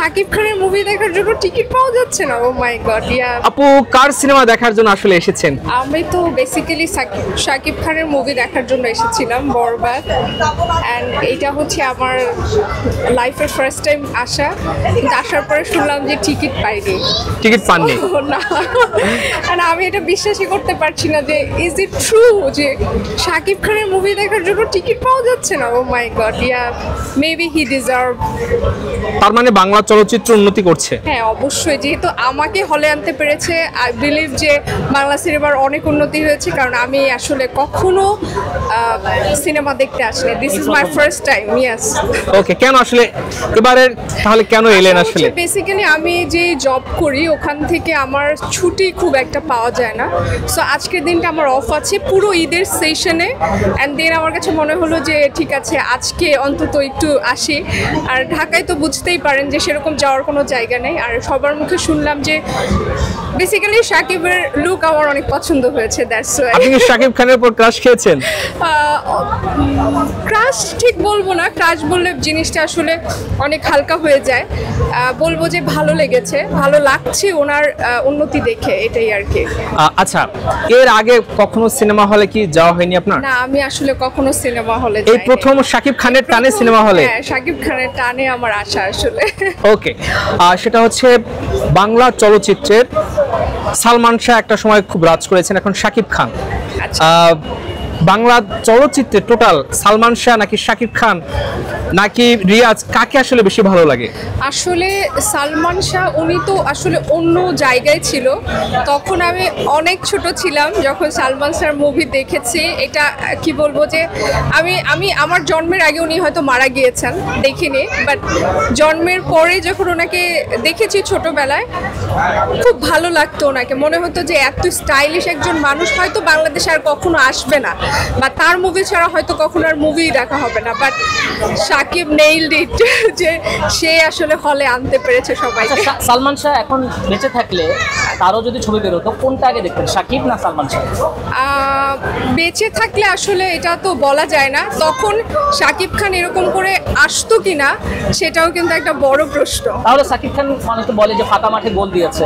শাকিব খানের মুভি দেখার জন্য টিকিট পাওয়া যাচ্ছে না। ও মাই গড, ইয়া। আপু কার সিনেমা দেখার জন্য আসলে এসেছেন? আমি তো বেসিক্যালি শাকিব খানের মুভি দেখার জন্য এসেছিলাম, বরবাদ। অ্যান্ড এইটা হচ্ছে আমার লাইফের ফার্স্ট টাইম আসা, কিন্তু আসার পরে শুনলাম যে টিকিট পাইনি। টিকিট পাননি? না, আর আমি এটা বিশ্বাসই করতে পারছি না যে ইজ ইট ট্রু যে শাকিব খানের মুভি দেখার জন্য টিকিট পাওয়া যাচ্ছে না। Oh my god, yeah, maybe he deserve. তার মানে বাংলা চলচ্চিত্র উন্নতি করছে? হ্যাঁ, অবশ্যই। যেহেতু আমাকে হলে আনতে পেরেছে, আই বিলিভ যে বাংলা সিনেমার অনেক উন্নতি হয়েছে, কারণ আমি আসলে কখনো সিনেমা দেখতে আসলে this is my first time. Yes. Okay, কেন আসলে এবারে তাহলে কেন এলেন আসলে? বেসিক্যালি আমি যে জব করি ওখান থেকে আমার ছুটি খুব একটা পাওয়া যায় না। সো আজকের দিনটা আমার অফ আছে পুরো ঈদের সেশনে, অ্যান্ড দেন আমার কাছে মনে হলো যে ঠিক আছে আজকে অন্তত একটু আসি। আর ঢাকায় তো বুঝতেই পারেন যে সেরকম যাওয়ার কোনো জায়গা নেই। আর সবার মুখে শুনলাম যে বেসিক্যালি শাকিবের লুক আমার অনেক পছন্দ হয়েছে, দ্যাটস ওয়াই। আপনি কি শাকিব খানের উপর ক্রাশ খেয়েছেন? ক্রাশ ঠিক বলবো না, ক্রাশ বললে জিনিসটা আসলে অনেক হালকা হয়ে যায়। বলবো যে ভালো লেগেছে, ভালো লাগছে ওনার উন্নতি দেখে, এটাই আর কি। আচ্ছা, এর আগে কখনো সিনেমা হলে কি যাওয়া হয়নি আপনার? না, আমি আসলে কখনো সিনেমা হলে এই প্রথম শাকিব খানের টানে সিনেমা হলে? হ্যাঁ, শাকিব খানের টানে আমার আশা আসলে। ওকে, সেটা হচ্ছে বাংলা চলচ্চিত্রের সালমান শাহ একটা সময় খুব রাজ করেছেন, এখন শাকিব খান। বাংলা চলচ্চিত্রে টোটাল সালমান শাহ নাকি শাকিব খান নাকি রিয়াজ, কাকে আসলে বেশি ভালো লাগে? আসলে সালমান শাহ উনি তো আসলে অন্য জায়গায় ছিল। তখন আমি অনেক ছোট ছিলাম যখন সালমান শাহর মুভি দেখেছি। এটা কি বলবো যে আমি আমার জন্মের আগে উনি হয়তো মারা গিয়েছেন, দেখিনি। বাট জন্মের পরে যখন ওনাকে দেখেছি ছোটবেলায়, খুব ভালো লাগতো ওনাকে। মনে হতো যে এত স্টাইলিশ একজন মানুষ হয়তো বাংলাদেশে আর কখনো আসবে না, বা তার মুভি ছাড়া হয়তো কখনো আর মুভি দেখা হবে না। বাট শাকিব নেইলড ইট, যে সে আসলে হলে আনতে পেরেছে সবাইকে। সালমান শাহ এখন বেঁচে থাকলে তারও যদি ছবি বেরোতো, কোনটা আগে দেখতেন, শাকিব না সালমান শাহ? বেঁচে থাকলে আসলে এটা তো বলা যায় না। তখন শাকিব খান এরকম করে আসতো কিনা সেটাও কিন্তু একটা বড় প্রশ্ন। তাহলে শাকিব খান মানুষ তো বলে যে ফাঁকা মাঠে গোল দিয়েছে,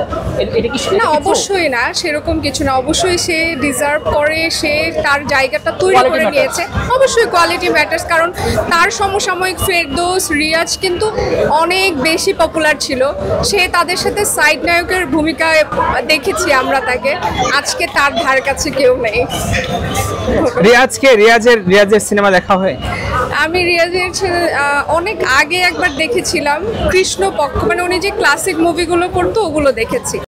এটা কি? না, অবশ্যই না, সেরকম কিছু না। অবশ্যই সে ডিজার্ভ করে, সে তার জায়গাটা তৈরি করে নিয়েছে। অবশ্যই কোয়ালিটি ম্যাটার্স, কারণ তার সমসাময়িক ফেরদৌস, রিয়াজ কিন্তু অনেক বেশি পপুলার ছিল। সে তাদের সাথে সাইড নায়কের ভূমিকায় দেখেছি আমরা তাকে। আজকে তার ধার কাছে কেউ নেই। রিয়াজের সিনেমা দেখা হয়? আমি রিয়াজের অনেক আগে একবার দেখেছিলাম, কৃষ্ণপক্ষ, মানে উনি যে ক্লাসিক মুভিগুলো করতো ওগুলো দেখেছি।